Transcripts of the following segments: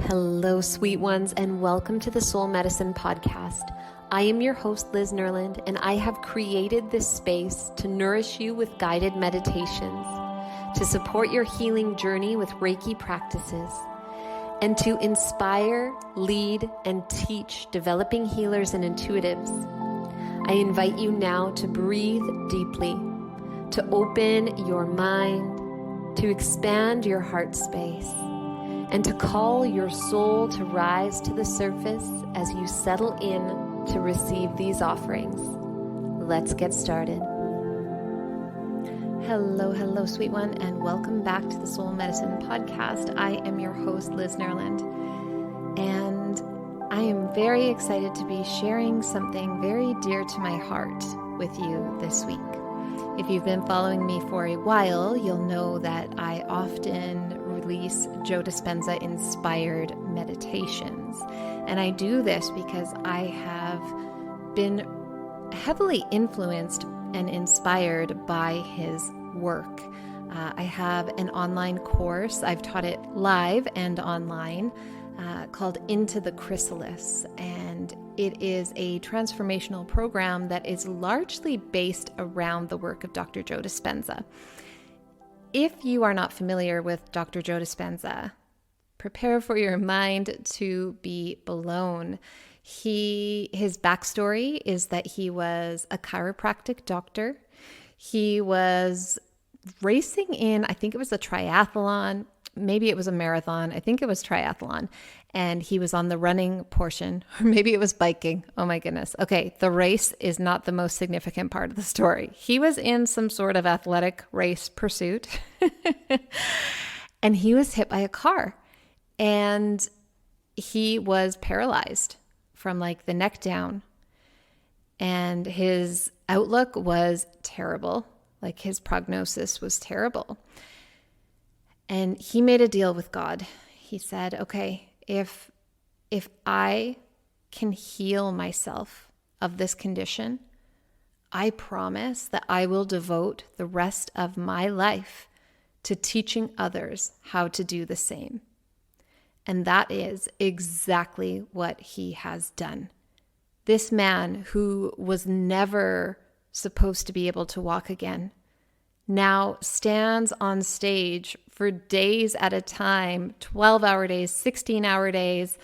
Hello, sweet ones, and welcome to the Soul Medicine Podcast. I am your host, Liz Nerland, and I have created this space to nourish you with guided meditations, to support your healing journey with Reiki practices, and to inspire, lead, and teach developing healers and intuitives. I invite you now to breathe deeply, to open your mind, to expand your heart space, and to call your soul to rise to the surface as you settle in to receive these offerings. Let's get started. Hello, sweet one, and welcome back to the Soul Medicine Podcast. I am your host, Liz Nerland, and I am very excited to be sharing something very dear to my heart with you this week. If you've been following me for a while, you'll know that I often release Joe Dispenza inspired meditations. And I do this because I have been heavily influenced and inspired by his work. I have an online course. I've taught it live and online called Into the Chrysalis. And it is a transformational program that is largely based around the work of Dr. Joe Dispenza. If you are not familiar with Dr. Joe Dispenza, prepare for your mind to be blown. His backstory is that he was a chiropractic doctor. He was racing in, I think it was a triathlon, maybe it was a marathon. I think it was triathlon. And he was on the running portion, or maybe it was biking. Oh my goodness. Okay, the race is not the most significant part of the story. He was in some sort of athletic race pursuit, and he was hit by a car, and he was paralyzed from like the neck down, and his outlook was terrible. Like his prognosis was terrible. And he made a deal with God. He said, okay, if I can heal myself of this condition, I promise that I will devote the rest of my life to teaching others how to do the same. And that is exactly what he has done. This man who was never supposed to be able to walk again now stands on stage for days at a time, 12-hour days, 16-hour days,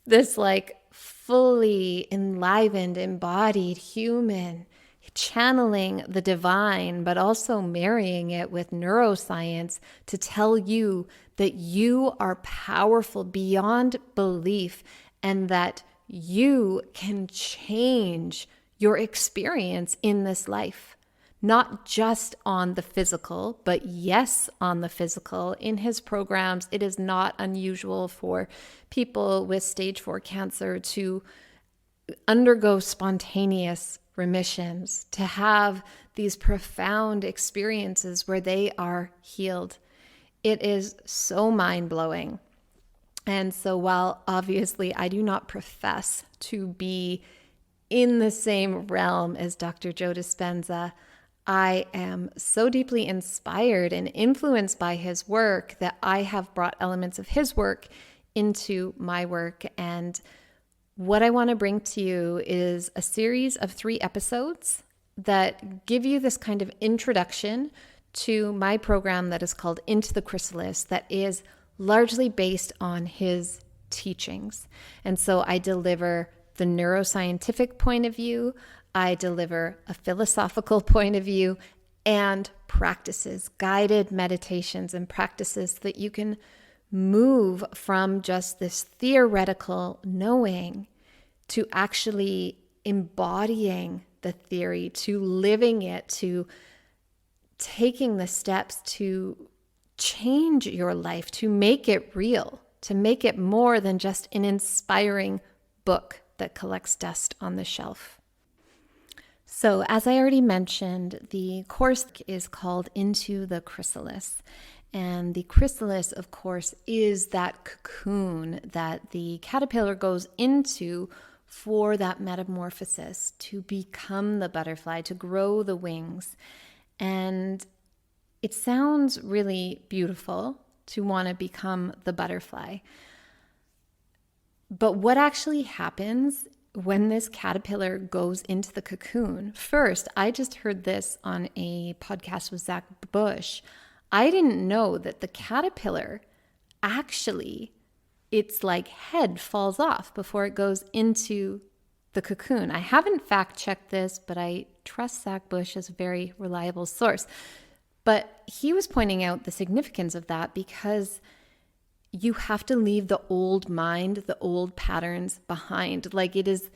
this like fully enlivened, embodied human, channeling the divine, but also marrying it with neuroscience to tell you that you are powerful beyond belief and that you can change your experience in this life. Not just on the physical, but yes, on the physical. In his programs, it is not unusual for people with stage 4 cancer to undergo spontaneous remissions, to have these profound experiences where they are healed. It is so mind-blowing. And so while obviously I do not profess to be in the same realm as Dr. Joe Dispenza, I am so deeply inspired and influenced by his work that I have brought elements of his work into my work. And what I want to bring to you is a series of 3 episodes that give you this kind of introduction to my program that is called Into the Chrysalis, that is largely based on his teachings. And so I deliver the neuroscientific point of view, I deliver a philosophical point of view, and practices, guided meditations and practices that you can move from just this theoretical knowing to actually embodying the theory, to living it, to taking the steps to change your life, to make it real, to make it more than just an inspiring book that collects dust on the shelf. So as I already mentioned, the course is called Into the Chrysalis. And the chrysalis, of course, is that cocoon that the caterpillar goes into for that metamorphosis, to become the butterfly, to grow the wings. And it sounds really beautiful to want to become the butterfly. But what actually happens when this caterpillar goes into the cocoon? First, I just heard this on a podcast with Zach Bush. I didn't know that the caterpillar actually, its like head falls off before it goes into the cocoon. I haven't fact checked this, but I trust Zach Bush as a very reliable source. But he was pointing out the significance of that because you have to leave the old mind, the old patterns behind. Like, it is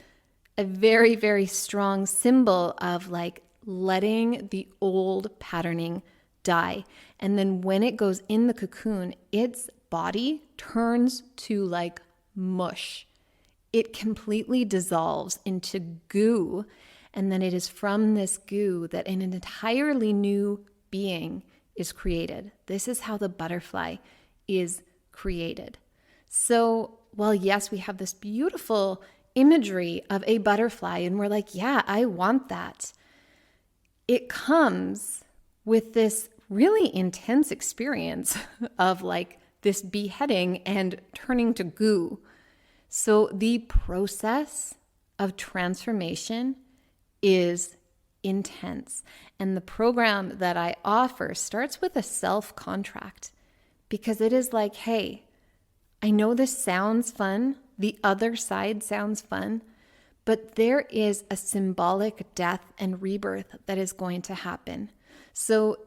a very, very strong symbol of like letting the old patterning die. And then when it goes in the cocoon, its body turns to like mush. It completely dissolves into goo. And then it is from this goo that an entirely new being is created. This is how the butterfly is created. So, well, yes, we have this beautiful imagery of a butterfly, and we're like, yeah, I want that. It comes with this really intense experience of like this beheading and turning to goo. So the process of transformation is intense. And the program that I offer starts with a self-contract, because it is like, hey, I know this sounds fun. The other side sounds fun, but there is a symbolic death and rebirth that is going to happen. So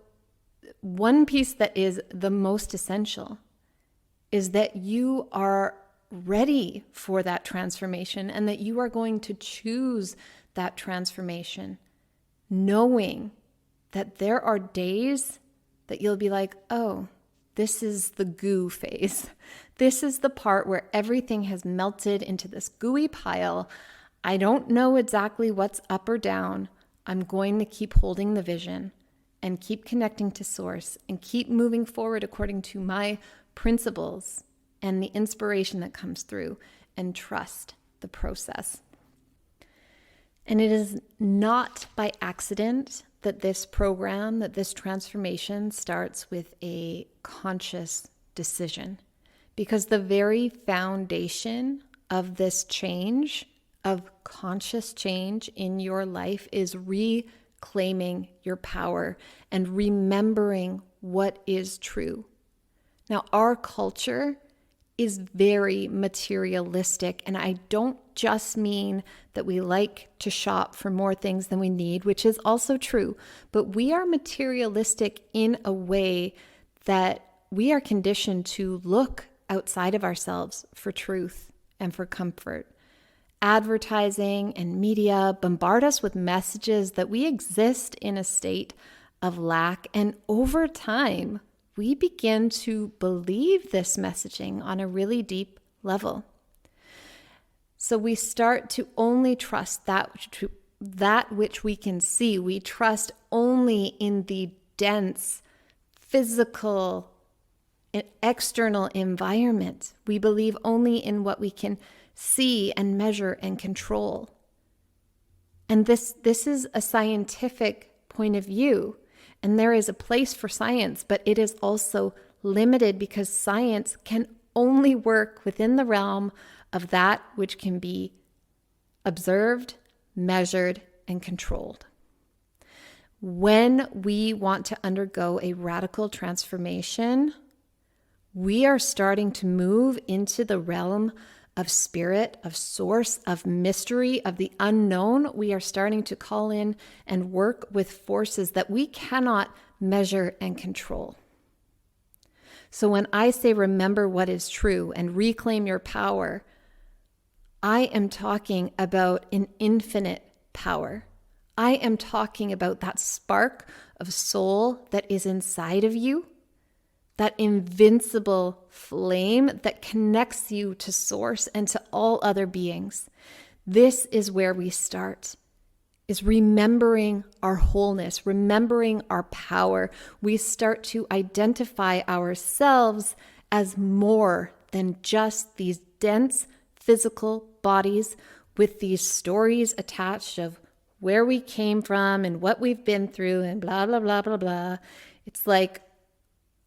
one piece that is the most essential is that you are ready for that transformation and that you are going to choose that transformation, knowing that there are days that you'll be like, oh, this is the goo phase. This is the part where everything has melted into this gooey pile. I don't know exactly what's up or down. I'm going to keep holding the vision and keep connecting to source and keep moving forward according to my principles and the inspiration that comes through, and trust the process. And it is not by accident that this program, that this transformation starts with a conscious decision, because the very foundation of this change, of conscious change in your life, is reclaiming your power and remembering what is true. Now, our culture is very materialistic, and I don't just mean that we like to shop for more things than we need, which is also true, but we are materialistic in a way that we are conditioned to look outside of ourselves for truth and for comfort. Advertising and media bombard us with messages that we exist in a state of lack, and over time, we begin to believe this messaging on a really deep level. So we start to only trust that which we can see. We trust only in the dense, physical, external environment. We believe only in what we can see and measure and control. And this is a scientific point of view. And there is a place for science, but it is also limited because science can only work within the realm of that which can be observed, measured, and controlled. When we want to undergo a radical transformation, we are starting to move into the realm of spirit, of source, of mystery, of the unknown. We are starting to call in and work with forces that we cannot measure and control. So when I say remember what is true and reclaim your power, I am talking about an infinite power. I am talking about that spark of soul that is inside of you, that invincible flame that connects you to source and to all other beings. This is where we start, is remembering our wholeness, remembering our power. We start to identify ourselves as more than just these dense physical bodies with these stories attached of where we came from and what we've been through and blah, blah, blah, blah, blah. It's like,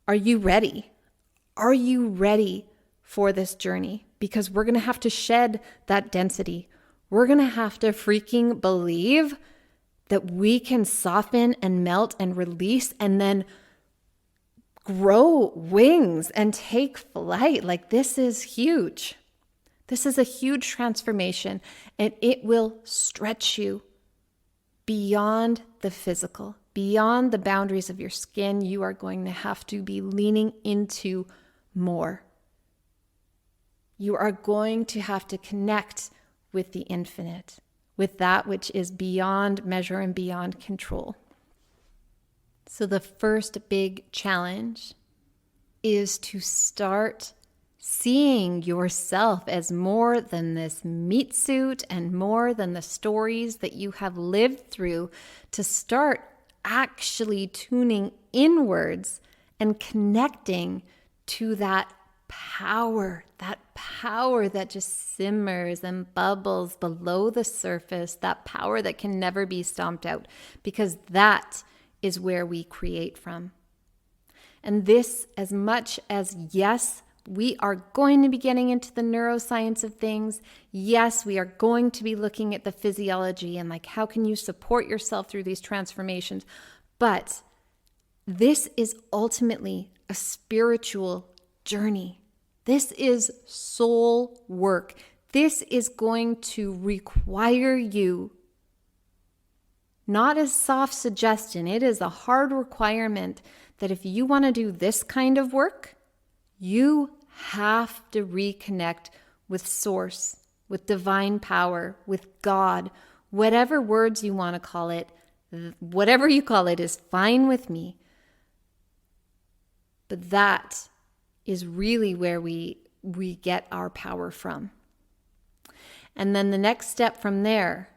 are you ready? Are you ready for this journey? because we're going to have to shed that density. We're going to have to freaking believe that we can soften and melt and release and then grow wings and take flight. Like, this is huge. This is a huge transformation, and it will stretch you beyond the physical, beyond the boundaries of your skin. You are going to have to be leaning into more. You are going to have to connect with the infinite, with that which is beyond measure and beyond control. So the first big challenge is to start seeing yourself as more than this meat suit and more than the stories that you have lived through, to start actually tuning inwards and connecting to that power that just simmers and bubbles below the surface, that power that can never be stomped out, because that is where we create from. And this, as much as, yes, we are going to be getting into the neuroscience of things. Yes, we are going to be looking at the physiology and like, how can you support yourself through these transformations? But this is ultimately a spiritual journey. This is soul work. This is going to require you, not as soft suggestion, it is a hard requirement that if you want to do this kind of work, you have to reconnect with source, with divine power, with God, whatever words you want to call it. Whatever you call it is fine with me. But that is really where we get our power from. And then the next step from there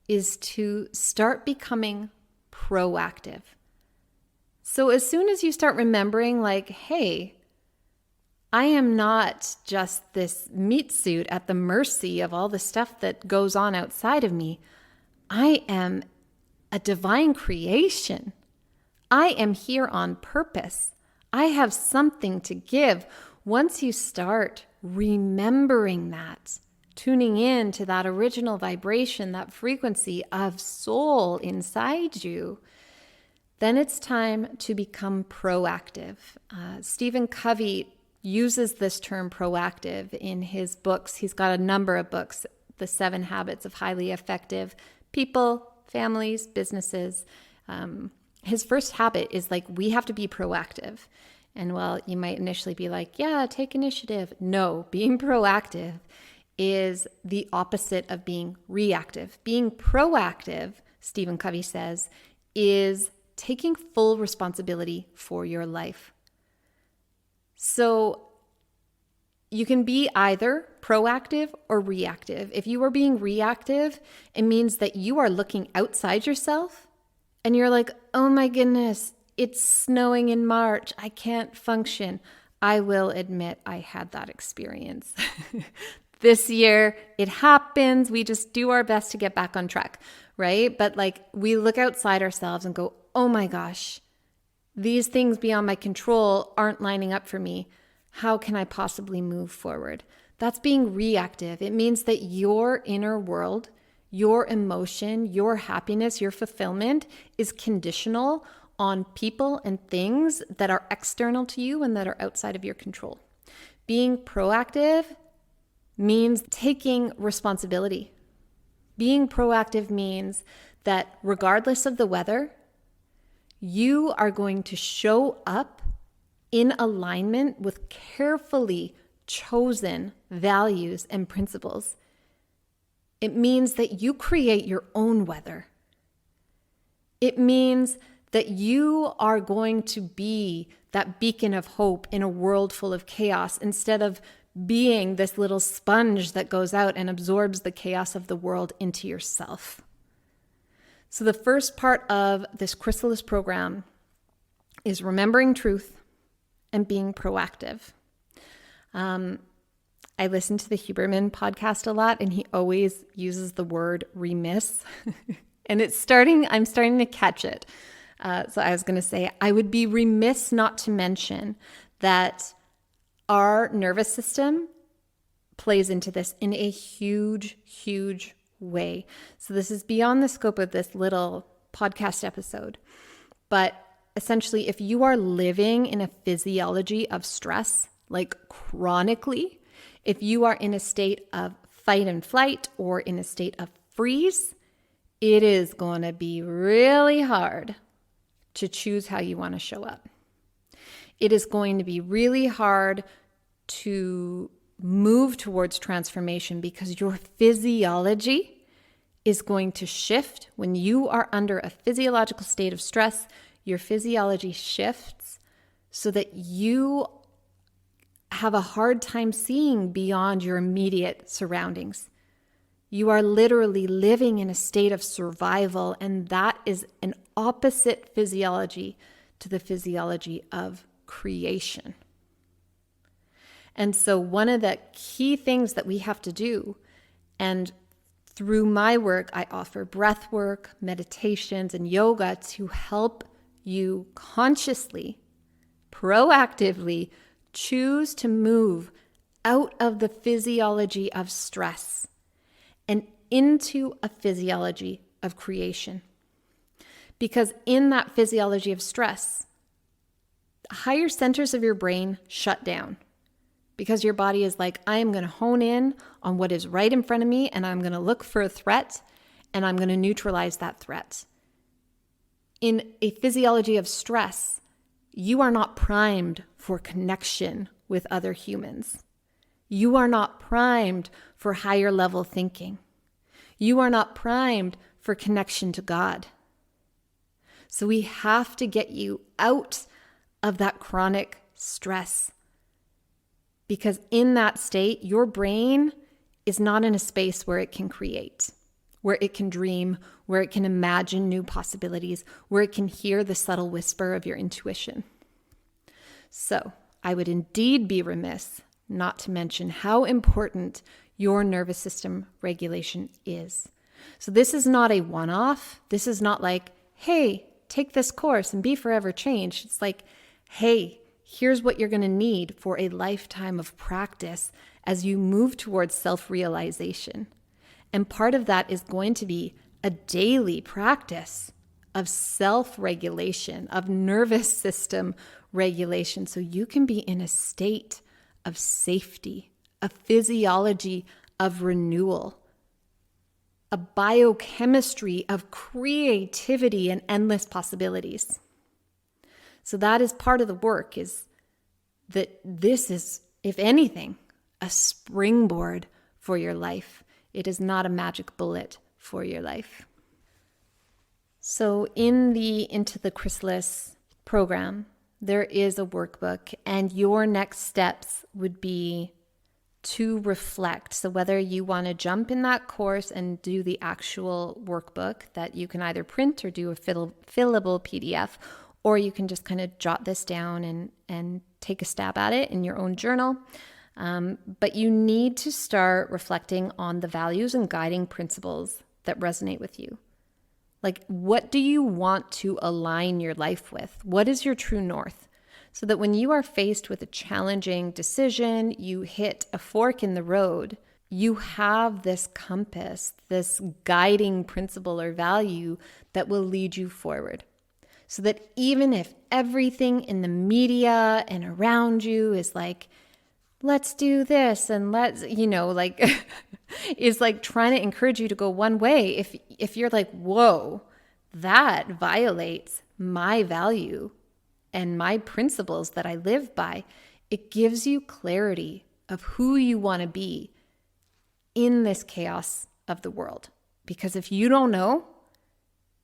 is to start becoming proactive. So as soon as you start remembering, like, hey, I am not just this meat suit at the mercy of all the stuff that goes on outside of me. I am a divine creation. I am here on purpose. I have something to give. Once you start remembering that, tuning in to that original vibration, that frequency of soul inside you, then it's time to become proactive. Stephen Covey uses this term proactive in his books. He's got a number of books, The 7 Habits of Highly Effective People, Families, Businesses. His first habit is like, we have to be proactive. And while you might initially be like, yeah, take initiative. No, being proactive is the opposite of being reactive. Being proactive, Stephen Covey says, is taking full responsibility for your life. So you can be either proactive or reactive. If you are being reactive, it means that you are looking outside yourself and you're like, oh my goodness, it's snowing in March. I can't function. I will admit I had that experience. This year, it happens. We just do our best to get back on track, right? But like, we look outside ourselves and go, oh my gosh, these things beyond my control aren't lining up for me. How can I possibly move forward? That's being reactive. It means that your inner world, your emotion, your happiness, your fulfillment is conditional on people and things that are external to you and that are outside of your control. Being proactive means taking responsibility. Being proactive means that regardless of the weather, you are going to show up in alignment with carefully chosen values and principles. It means that you create your own weather. It means that you are going to be that beacon of hope in a world full of chaos, instead of being this little sponge that goes out and absorbs the chaos of the world into yourself. So the first part of this Chrysalis program is remembering truth and being proactive. I listen to the Huberman podcast a lot, and he always uses the word remiss. And I'm starting to catch it. So I was going to say, I would be remiss not to mention that our nervous system plays into this in a huge, huge way. So this is beyond the scope of this little podcast episode. But essentially, if you are living in a physiology of stress, like chronically, if you are in a state of fight and flight or in a state of freeze, it is going to be really hard to choose how you want to show up. It is going to be really hard to move towards transformation because your physiology is going to shift. When you are under a physiological state of stress, your physiology shifts so that you have a hard time seeing beyond your immediate surroundings. You are literally living in a state of survival, and that is an opposite physiology to the physiology of creation. And so one of the key things that we have to do, and through my work, I offer breath work, meditations, and yoga to help you consciously, proactively choose to move out of the physiology of stress and into a physiology of creation. Because in that physiology of stress, higher centers of your brain shut down. Because your body is like, I am going to hone in on what is right in front of me, and I'm going to look for a threat, and I'm going to neutralize that threat. In a physiology of stress, you are not primed for connection with other humans. You are not primed for higher level thinking. You are not primed for connection to God. So we have to get you out of that chronic stress. Because in that state, your brain is not in a space where it can create, where it can dream, where it can imagine new possibilities, where it can hear the subtle whisper of your intuition. So I would indeed be remiss not to mention how important your nervous system regulation is. So this is not a one-off. This is not like, hey, take this course and be forever changed. It's like, hey, here's what you're going to need for a lifetime of practice as you move towards self-realization. And part of that is going to be a daily practice of self-regulation, of nervous system regulation, so you can be in a state of safety, a physiology of renewal, a biochemistry of creativity and endless possibilities. So that is part of the work, is that this is, if anything, a springboard for your life. It is not a magic bullet for your life. So in the Into the Chrysalis program, there is a workbook, and your next steps would be to reflect. So whether you want to jump in that course and do the actual workbook that you can either print or do a fillable PDF, or you can just kind of jot this down and take a stab at it in your own journal. But you need to start reflecting on the values and guiding principles that resonate with you. Like, what do you want to align your life with? What is your true north? So that when you are faced with a challenging decision, you hit a fork in the road, you have this compass, this guiding principle or value that will lead you forward. So that even if everything in the media and around you is like, let's do this and let's, is like trying to encourage you to go one way. If you're like, whoa, that violates my value and my principles that I live by, it gives you clarity of who you want to be in this chaos of the world. Because if you don't know,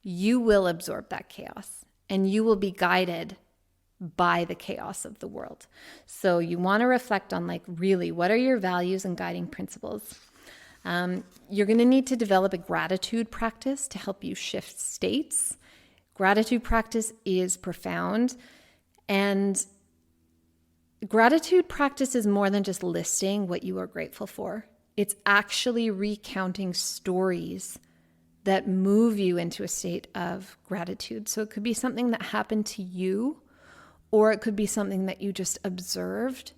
you will absorb that chaos and you will be guided by the chaos of the world. So you want to reflect on, like, really, what are your values and guiding principles? You're going to need to develop a gratitude practice to help you shift states. Gratitude practice is profound, and gratitude practice is more than just listing what you are grateful for. It's actually recounting stories that move you into a state of gratitude. So it could be something that happened to you, or it could be something that you just observed.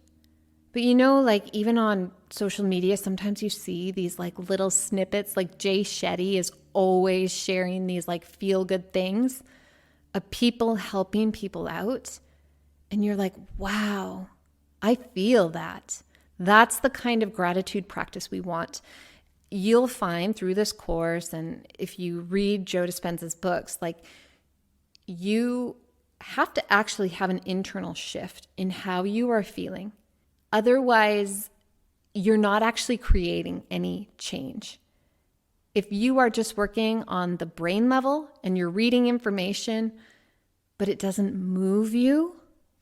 But you know, like even on social media, sometimes you see these like little snippets, like Jay Shetty is always sharing these like feel good things of people helping people out. And you're like, wow, I feel that. That's the kind of gratitude practice we want. You'll find through this course, and if you read Joe Dispenza's books, like you have to actually have an internal shift in how you are feeling. Otherwise, you're not actually creating any change. If you are just working on the brain level and you're reading information, but it doesn't move you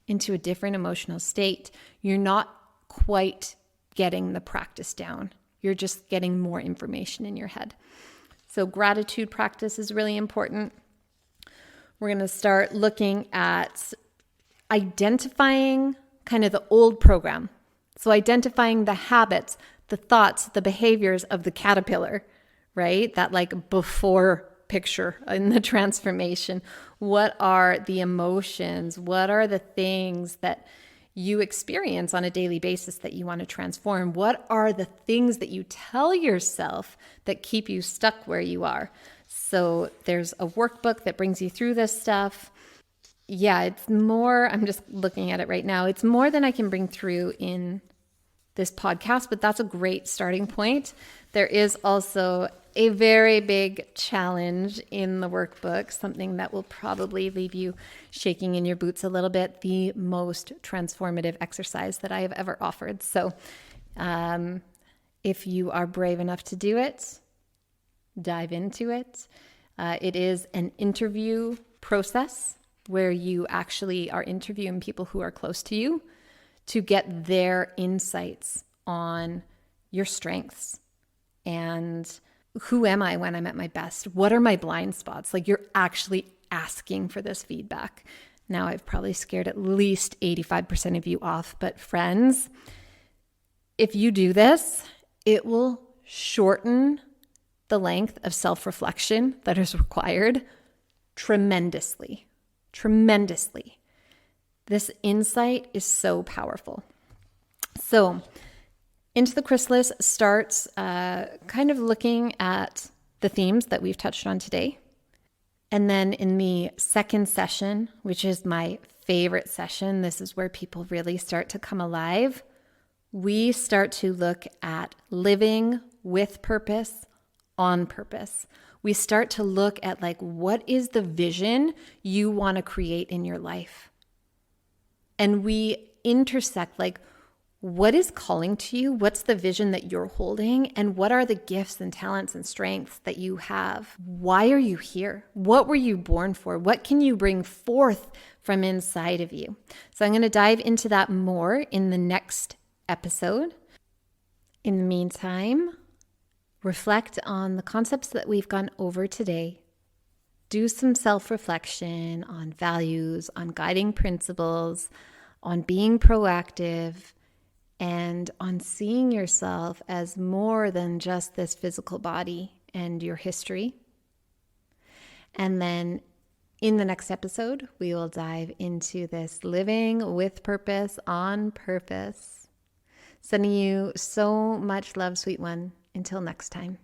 into a different emotional state, you're not quite getting the practice down. You're just getting more information in your head. So gratitude practice is really important. We're going to start looking at identifying kind of the old program. So identifying the habits, the thoughts, the behaviors of the caterpillar, right? That like before picture in the transformation. What are the emotions? What are the things that you experience on a daily basis that you want to transform? What are the things that you tell yourself that keep you stuck where you are? So there's a workbook that brings you through this stuff. Yeah, it's more, I'm just looking at it right now. It's more than I can bring through in this podcast, but that's a great starting point. There is also a very big challenge in the workbook, something that will probably leave you shaking in your boots a little bit, the most transformative exercise that I have ever offered. So if you are brave enough to do it, dive into it. It is an interview process where you actually are interviewing people who are close to you to get their insights on your strengths and who am I when I'm at my best? What are my blind spots? Like you're actually asking for this feedback. Now I've probably scared at least 85% of you off, but friends, if you do this, it will shorten the length of self-reflection that is required tremendously. This insight is so powerful. So Into the Chrysalis starts kind of looking at the themes that we've touched on today. And then in the second session, which is my favorite session, this is where people really start to come alive. We start to look at living with purpose, on purpose. We start to look at like, what is the vision you want to create in your life? And we intersect like, what is calling to you? What's the vision that you're holding? And what are the gifts and talents and strengths that you have? Why are you here? What were you born for? What can you bring forth from inside of you? So I'm going to dive into that more in the next episode. In the meantime, reflect on the concepts that we've gone over today. Do some self-reflection on values, on guiding principles, on being proactive, and on seeing yourself as more than just this physical body and your history. And then in the next episode, we will dive into this living with purpose, on purpose. Sending you so much love, sweet one. Until next time.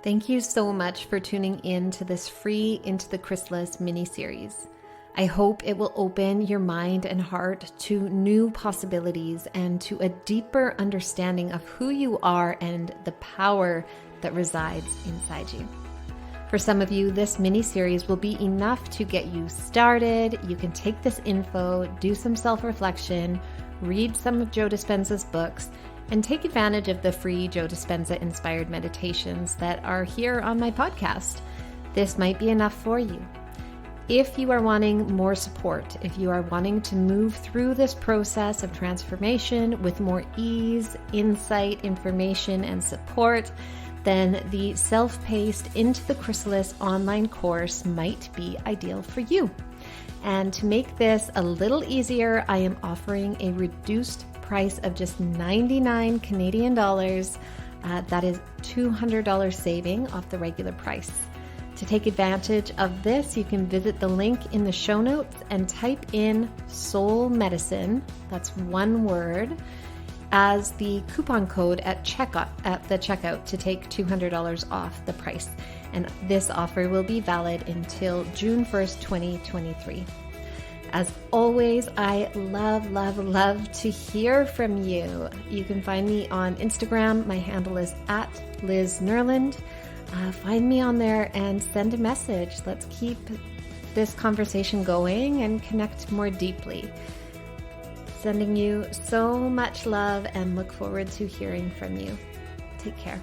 Thank you so much for tuning in to this free Into the Chrysalis mini-series. I hope it will open your mind and heart to new possibilities and to a deeper understanding of who you are and the power that resides inside you. For some of you, this mini-series will be enough to get you started. You can take this info, do some self-reflection, read some of Joe Dispenza's books, and take advantage of the free Joe Dispenza inspired meditations that are here on my podcast. This might be enough for you. If you are wanting more support, if you are wanting to move through this process of transformation with more ease, insight, information, and support, then the self-paced Into the Chrysalis online course might be ideal for you. And to make this a little easier, I am offering a reduced price of just 99 Canadian dollars. That is $200 saving off the regular price. To take advantage of this, you can visit the link in the show notes and type in Soul Medicine, that's one word, as the coupon code at the checkout to take $200 off the price. And this offer will be valid until June 1st, 2023. As always, I love to hear from you. You can find me on Instagram. My handle is @LizNerland. Find me on there and send a message. Let's keep this conversation going and connect more deeply. Sending you so much love and look forward to hearing from you. Take care.